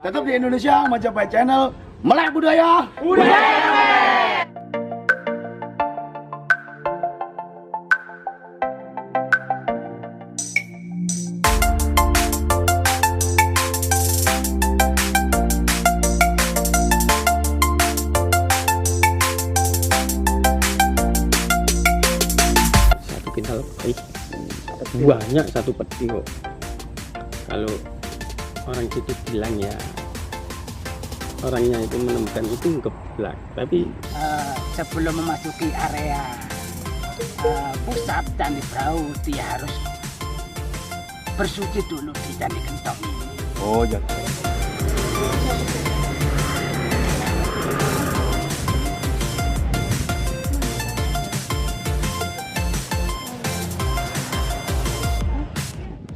Tetap di Indonesia Majapahit Channel, Melek Budaya. Satu kintal banyak satu peti kok. Kalau orang situ bilang ya orangnya itu menemukan itu geblak, tapi sebelum memasuki area pusat Candi Brau, dia harus bersuci dulu di Candi Gentong ini. Oh, jadi.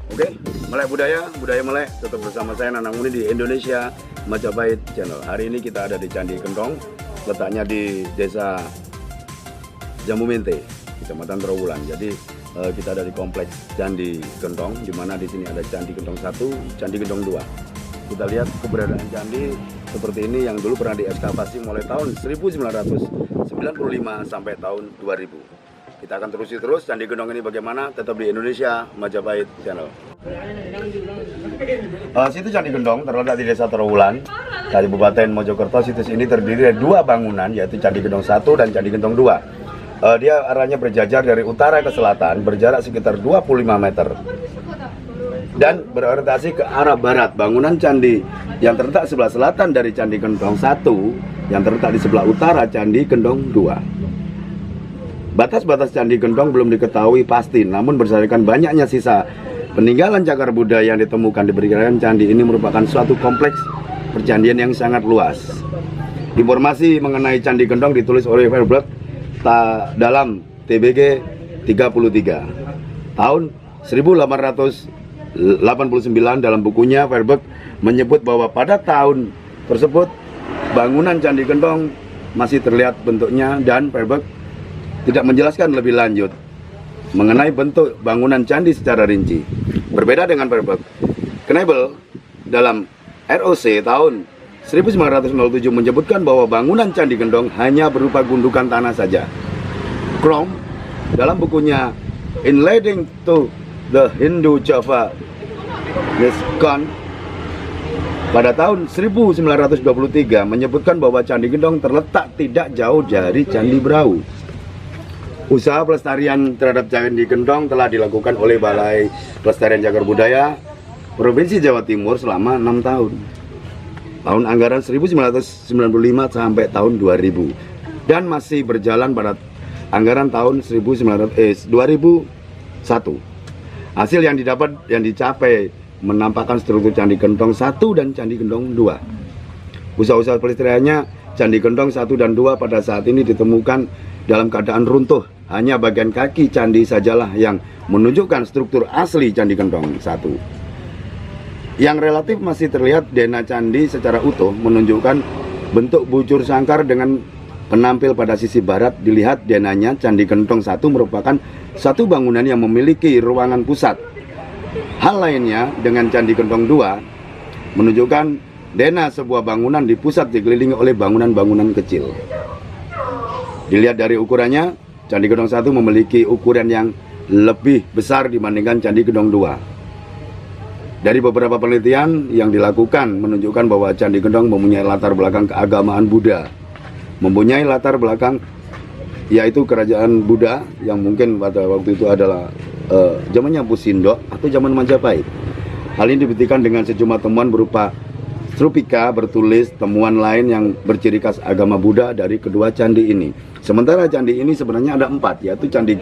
Oke, Melek Budaya Melek, tetap bersama saya Nanang Muni di Indonesia Majapahit Channel. Hari ini kita ada di Candi Gentong, letaknya di Desa Jambu Mente, Kecamatan Trawulan. Jadi kita ada di kompleks Candi Gentong, di mana di sini ada Candi Gentong 1, Candi Gentong 2. Kita lihat keberadaan candi seperti ini yang dulu pernah diekskavasi mulai tahun 1995 sampai tahun 2000. Kita akan terusi terus Candi Gentong ini bagaimana, tetap di Indonesia Majapahit Channel. Situs Candi Gentong terletak di Desa Trawulan, Kabupaten Mojokerto. Situs ini terdiri dari dua bangunan, yaitu Candi Gentong 1 dan Candi Gentong 2. Dia arahnya berjajar dari utara ke selatan, berjarak sekitar 25 meter. Dan berorientasi ke arah barat. Bangunan candi yang terletak sebelah selatan dari Candi Gentong 1, yang terletak di sebelah utara Candi Gentong 2. Batas-batas Candi Gentong belum diketahui pasti, namun berdasarkan banyaknya sisa peninggalan cagar budaya yang ditemukan, diperkirakan candi ini merupakan suatu kompleks percandian yang sangat luas. Informasi mengenai Candi Gentong ditulis oleh Verberg dalam TBG 33 tahun 1889. Dalam bukunya, Verberg menyebut bahwa pada tahun tersebut bangunan Candi Gentong masih terlihat bentuknya, dan Verberg tidak menjelaskan lebih lanjut mengenai bentuk bangunan candi secara rinci. Berbeda dengan Verberg, Knebel dalam ROC tahun 1907 menyebutkan bahwa bangunan Candi Gentong hanya berupa gundukan tanah saja. Krom dalam bukunya Inleading to the Hindu Java Lexicon pada tahun 1923 menyebutkan bahwa Candi Gentong terletak tidak jauh dari Candi Brau. Usaha pelestarian terhadap Candi Gentong telah dilakukan oleh Balai Pelestarian Cagar Budaya Provinsi Jawa Timur selama 6 tahun. Tahun anggaran 1995 sampai tahun 2000, dan masih berjalan pada anggaran tahun 2001. Hasil yang dicapai menampakkan struktur Candi Gentong 1 dan Candi Gentong 2. Usaha-usaha pelestariannya Candi Gentong 1 dan 2 pada saat ini ditemukan dalam keadaan runtuh. Hanya bagian kaki candi sajalah yang menunjukkan struktur asli Candi Gentong 1. Yang relatif masih terlihat dena candi secara utuh, menunjukkan bentuk bujur sangkar dengan penampil pada sisi barat. Dilihat denanya, Candi Gentong 1 merupakan satu bangunan yang memiliki ruangan pusat. Hal lainnya dengan Candi Gentong 2 menunjukkan dena sebuah bangunan di pusat dikelilingi oleh bangunan-bangunan kecil. Dilihat dari ukurannya, Candi Gentong 1 memiliki ukuran yang lebih besar dibandingkan Candi Gentong 2. Dari beberapa penelitian yang dilakukan menunjukkan bahwa Candi Gentong mempunyai latar belakang keagamaan Buddha. Mempunyai latar belakang yaitu kerajaan Buddha yang mungkin pada waktu itu adalah zamannya Pusindok atau zaman Majapahit. Hal ini dibuktikan dengan sejumlah temuan berupa strupika bertulis temuan lain yang berciri khas agama Buddha dari kedua candi ini. Sementara candi ini sebenarnya ada 4, yaitu Candi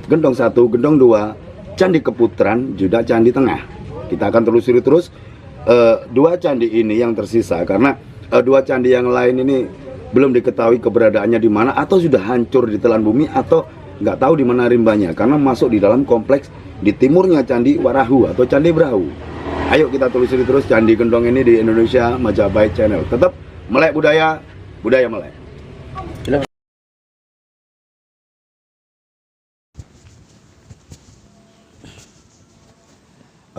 Gentong 1, Gentong 2, Candi Keputaran, juga Candi Tengah. Kita akan telusuri terus dua candi ini yang tersisa, karena dua candi yang lain ini belum diketahui keberadaannya di mana, atau sudah hancur ditelan bumi, atau nggak tahu di mana rimbanya, karena masuk di dalam kompleks di timurnya Candi Warahu atau Candi Brau. Ayo kita telusuri terus Candi Gentong ini di Indonesia Majapahit Channel. Tetap Melek Budaya Melek.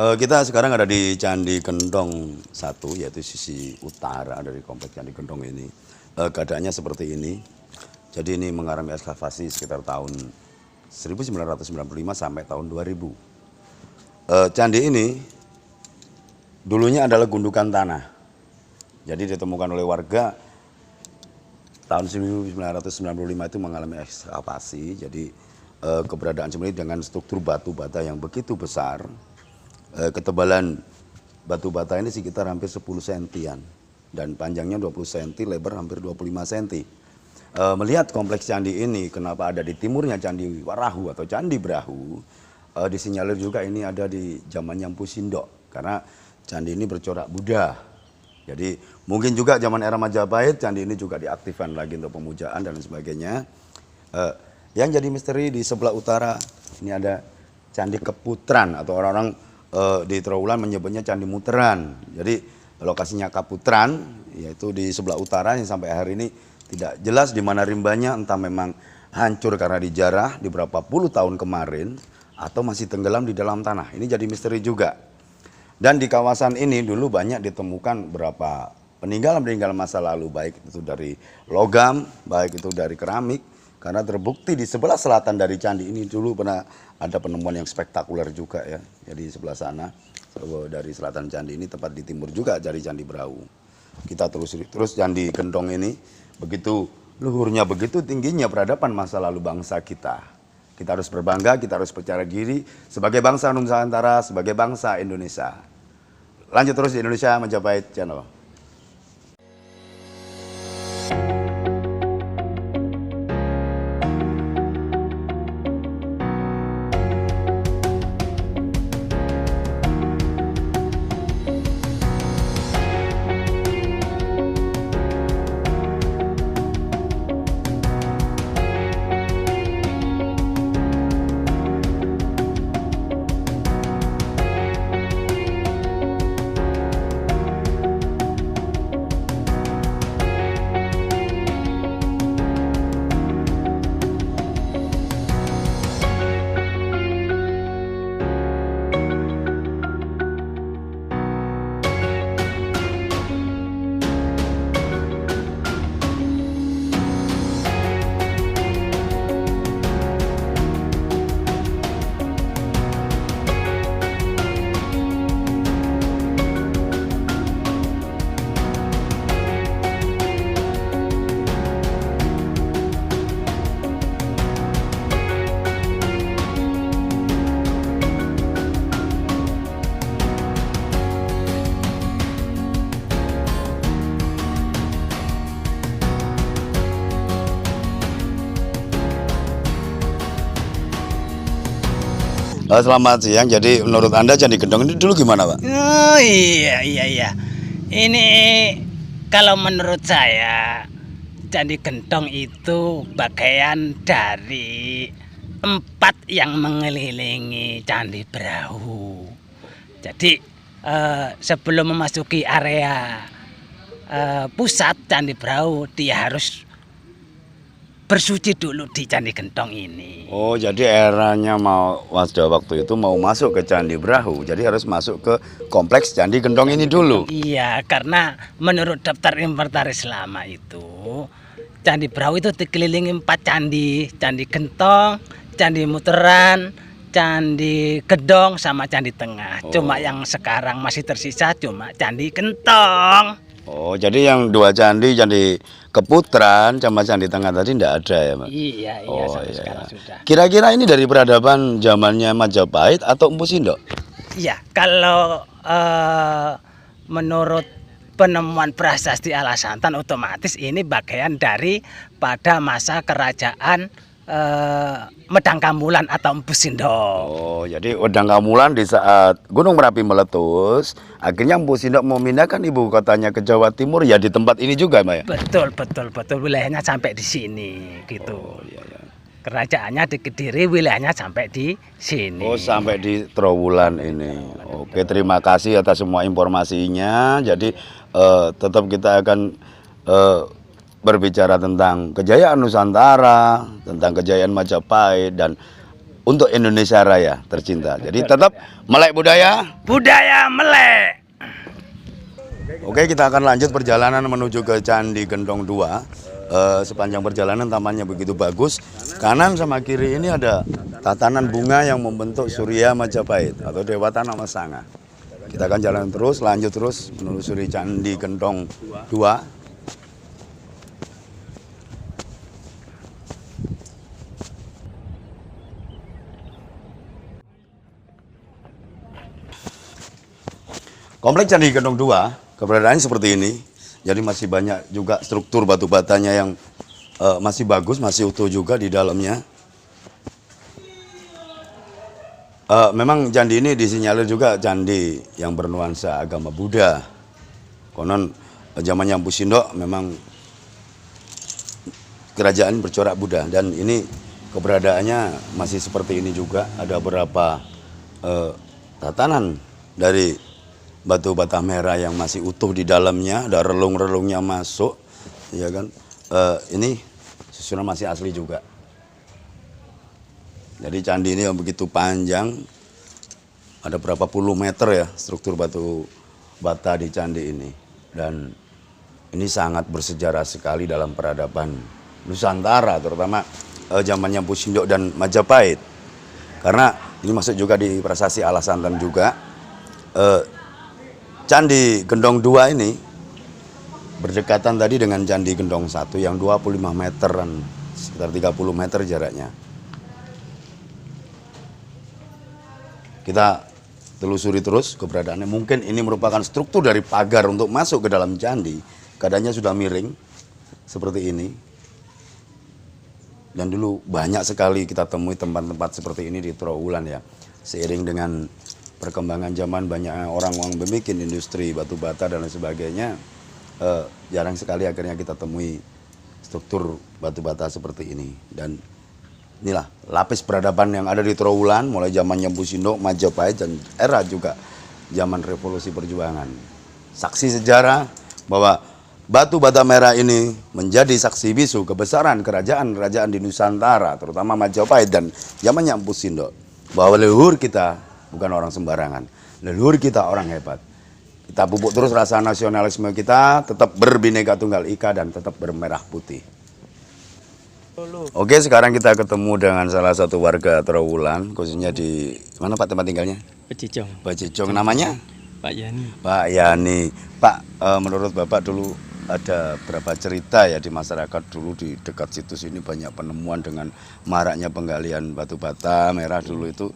Kita sekarang ada di Candi Gendong 1, yaitu sisi utara dari kompleks Candi Gendong ini. Keadaannya seperti ini. Jadi ini mengalami ekskavasi sekitar tahun 1995 sampai tahun 2000. Candi ini dulunya adalah gundukan tanah. Jadi ditemukan oleh warga tahun 1995 itu mengalami ekskavasi. Jadi keberadaan candi dengan struktur batu bata yang begitu besar. Ketebalan batu bata ini sekitar hampir 10 sentian dan panjangnya 20 cm, lebar hampir 25 cm. Melihat kompleks candi ini, kenapa ada di timurnya Candi Warahu atau Candi Brahu, disinyalir juga ini ada di zamannya Empu Sindok karena candi ini bercorak Buddha. Jadi mungkin juga zaman era Majapahit candi ini juga diaktifkan lagi untuk pemujaan dan sebagainya. Yang jadi misteri di sebelah utara ini ada Candi Keputran atau orang-orang di Trawulan menyebutnya Candi Muteran. Jadi lokasinya Kaputran yaitu di sebelah utara yang sampai hari ini tidak jelas di mana rimbanya, entah memang hancur karena dijarah di beberapa puluh tahun kemarin atau masih tenggelam di dalam tanah. Ini jadi misteri juga. Dan di kawasan ini dulu banyak ditemukan beberapa peninggalan-peninggalan masa lalu, baik itu dari logam, baik itu dari keramik. Karena terbukti di sebelah selatan dari candi ini dulu pernah ada penemuan yang spektakuler juga ya. Jadi sebelah sana dari selatan candi ini tepat di timur juga dari Candi Brahu. Kita terus Candi Gendong ini begitu luhurnya, begitu tingginya peradaban masa lalu bangsa kita. Kita harus berbangga, kita harus percaya diri sebagai bangsa Nusantara, sebagai bangsa Indonesia. Lanjut terus di Indonesia Majapahit Channel. Selamat siang. Jadi menurut Anda Candi Gendong ini dulu gimana, Pak? Oh iya. Ini kalau menurut saya Candi Gendong itu bagian dari 4 yang mengelilingi Candi Brahu. Jadi sebelum memasuki area pusat Candi Brahu, dia harus bersuci dulu di Candi Gendong ini. Oh, jadi eranya waktu itu mau masuk ke Candi Brahu, jadi harus masuk ke kompleks Candi Gendong ini dulu. Iya, karena menurut daftar inventaris lama itu Candi Brahu itu dikelilingi 4 candi, Candi Gentong, Candi Muteran, Candi Gedong, sama Candi Tengah. Cuma yang sekarang masih tersisa cuma Candi Gentong. Oh, jadi yang 2 candi, Candi Keputran sama Candi Tengah tadi tidak ada ya, Pak? Iya, sampai sekarang sudah. Kira-kira ini dari peradaban zamannya Majapahit atau Empu Sindok? Iya, kalau menurut penemuan prasasti Ala Santan, otomatis ini bagian dari pada masa kerajaan Medang Kamulan atau Empu Sindok. Oh, jadi Medang Kamulan di saat Gunung Merapi meletus, akhirnya Empu Sindok memindahkan ibu kotanya ke Jawa Timur, ya di tempat ini juga, Mbak ya? Betul. Wilayahnya sampai di sini, gitu. Oh, iya. Kerajaannya di Kediri, wilayahnya sampai di sini. Oh, sampai di Trawulan ini. Oke, terima kasih atas semua informasinya. Jadi tetap kita akan berbicara tentang kejayaan Nusantara, tentang kejayaan Majapahit, dan untuk Indonesia Raya tercinta. Jadi tetap melek budaya. Budaya melek. Oke, kita akan lanjut perjalanan menuju ke Candi Gendong 2. Sepanjang perjalanan tamannya begitu bagus. Kanan sama kiri ini ada tatanan bunga yang membentuk Surya Majapahit atau Dewata Namasanga. Kita akan jalan terus, lanjut terus menelusuri Candi Gendong 2. Kompleks Candi Gendong 2 keberadaannya seperti ini. Jadi masih banyak juga struktur batu batanya yang masih bagus, masih utuh juga di dalamnya. Memang candi ini disinyalir juga candi yang bernuansa agama Buddha. Konon zamannya Empu Sindok memang kerajaan bercorak Buddha, dan ini keberadaannya masih seperti ini juga. Ada beberapa tatanan dari batu bata merah yang masih utuh di dalamnya, ada relung-relungnya masuk, ya kan? Ini susunan masih asli juga. Jadi candi ini yang begitu panjang, ada berapa puluh meter ya struktur batu bata di candi ini, dan ini sangat bersejarah sekali dalam peradaban Nusantara, terutama zamannya Empu Sindok dan Majapahit, karena ini masuk juga di prasasti Alas Santan juga. Candi Gendong 2 ini berdekatan tadi dengan Candi Gendong 1 yang 25 meteran, sekitar 30 meter jaraknya. Kita telusuri terus keberadaannya. Mungkin ini merupakan struktur dari pagar untuk masuk ke dalam candi. Keadaannya sudah miring seperti ini. Dan dulu banyak sekali kita temui tempat-tempat seperti ini di Trowulan ya. Seiring dengan perkembangan zaman, banyak orang-orang bikin industri batu bata dan lain sebagainya, jarang sekali akhirnya kita temui struktur batu bata seperti ini. Dan inilah lapis peradaban yang ada di Trowulan, mulai zamannya Empu Sindok, Majapahit, dan era juga zaman revolusi perjuangan. Saksi sejarah bahwa batu bata merah ini menjadi saksi bisu kebesaran kerajaan-kerajaan di Nusantara, terutama Majapahit dan zamannya Empu Sindok, bahwa leluhur kita bukan orang sembarangan, leluhur kita orang hebat. Kita pupuk terus rasa nasionalisme kita, tetap berbineka tunggal ika dan tetap bermerah putih. Oke, sekarang kita ketemu dengan salah satu warga Trowulan, khususnya di mana Pak tempat tinggalnya? Becicong. Becicong, namanya? Pak Yani. Pak Yani. Pak, menurut Bapak dulu ada berapa cerita ya di masyarakat dulu di dekat situs ini banyak penemuan dengan maraknya penggalian batu bata merah dulu itu.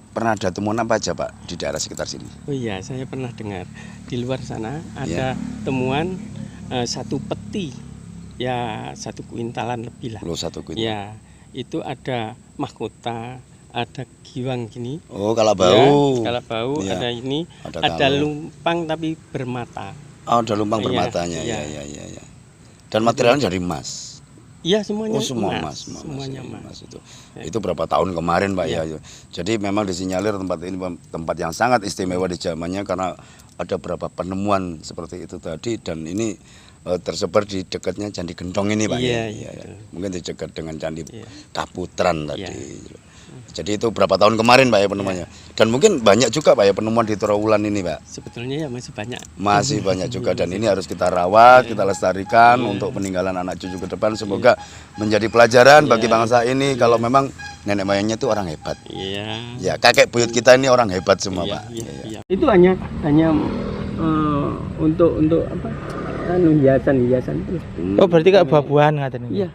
Pernah ada temuan apa aja Pak di daerah sekitar sini? Oh iya, saya pernah dengar di luar sana ada temuan satu peti, ya 1 kuintalan lebih lah. Loh, 1 kuintal. Ya, itu ada mahkota, ada giwang gini. Oh, kalabau. Ya, kalabau, Ya. ada ini, Ada ada lumpang tapi bermata. Oh, ada lumpang Iya, bermatanya. iya. Ya. Dan materialnya dari emas. Iya, semuanya Oh, semua emas. emas, Semuanya ya, emas. itu. Ya. Itu berapa tahun kemarin Pak Ya. ya. Jadi memang disinyalir tempat ini tempat yang sangat istimewa di zamannya karena ada beberapa penemuan seperti itu tadi, dan ini tersebar di dekatnya Candi Gendong ini Pak. Iya, ya. betul. Mungkin di dekat dengan Candi Iya. Kaputran tadi. Iya. Jadi itu berapa tahun kemarin Pak ya penemuannya. Dan mungkin banyak juga Pak ya penemuan di Trowulan ini Pak. Sebetulnya ya masih banyak. Masih banyak juga, dan ini harus kita rawat, kita lestarikan untuk peninggalan anak cucu ke depan. Semoga menjadi pelajaran bagi bangsa ini kalau memang nenek moyangnya itu orang hebat. Iya. Ya, kakek buyut kita ini orang hebat semua Iya, Pak. iya, Iya. iya. Itu hanya untuk apa? Hiasan terus. Oh berarti kayak buah-buahan katanya. Iya.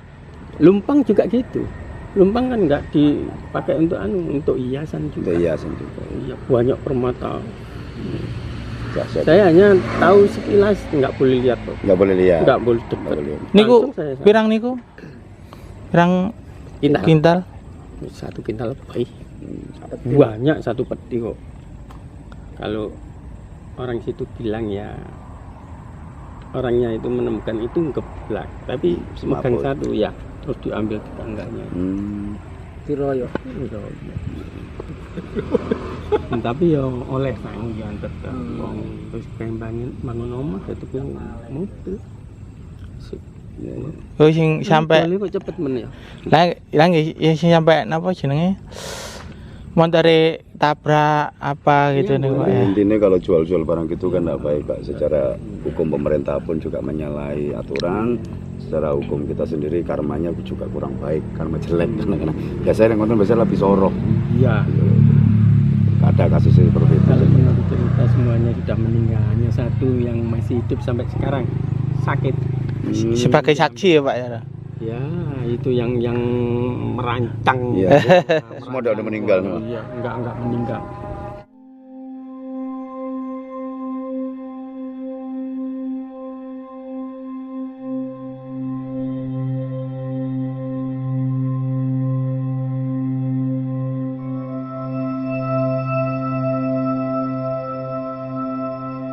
Lumpang juga gitu. Lumpang kan nggak dipakai untuk hiasan juga. Itu hiasan juga. Iya, banyak permata. Dahsyat. Saya hanya tahu sekilas, nggak boleh lihat kok. Nggak boleh lihat. Nggak boleh dekat. Nggak boleh. Niku Langsung saya pirang niku? Pirang Kintal. kintal? 1 kintal lebih. Banyak 1 peti kok. Kalau orang situ bilang ya orangnya itu menemukan itu ngeblak, tapi megang Semaput. 1 ya terus diambil tetangganya. Diroyok. Tapi ya oleh sang yang terus pengen bangun omah itu yang mobil. Iya, iya. Oh sing sampai Ini kok cepet men ya. lah nggih ya sing sampai napa jenenge? Montore tabrak apa gitu Iya, nih Pak boleh. ya. Intinya kalau jual-jual barang gitu kan tidak baik Pak. Secara hukum pemerintah pun juga menyalahi aturan. Secara hukum kita sendiri karmanya juga kurang baik, karma jelek kadang-kadang. Biasanya yang nonton biasanya lebih sorok. Iya. Ada kasusnya seperti itu. Kalau menurut cerita semuanya sudah meninggal, hanya satu yang masih hidup sampai sekarang sakit. Sebagai saksi ya Pak ya. Ya, itu yang merancang. Iya. Semua udah meninggal semua. Iya, enggak meninggal.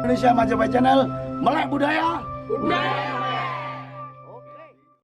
Indonesia Majapahit Channel, melek budaya.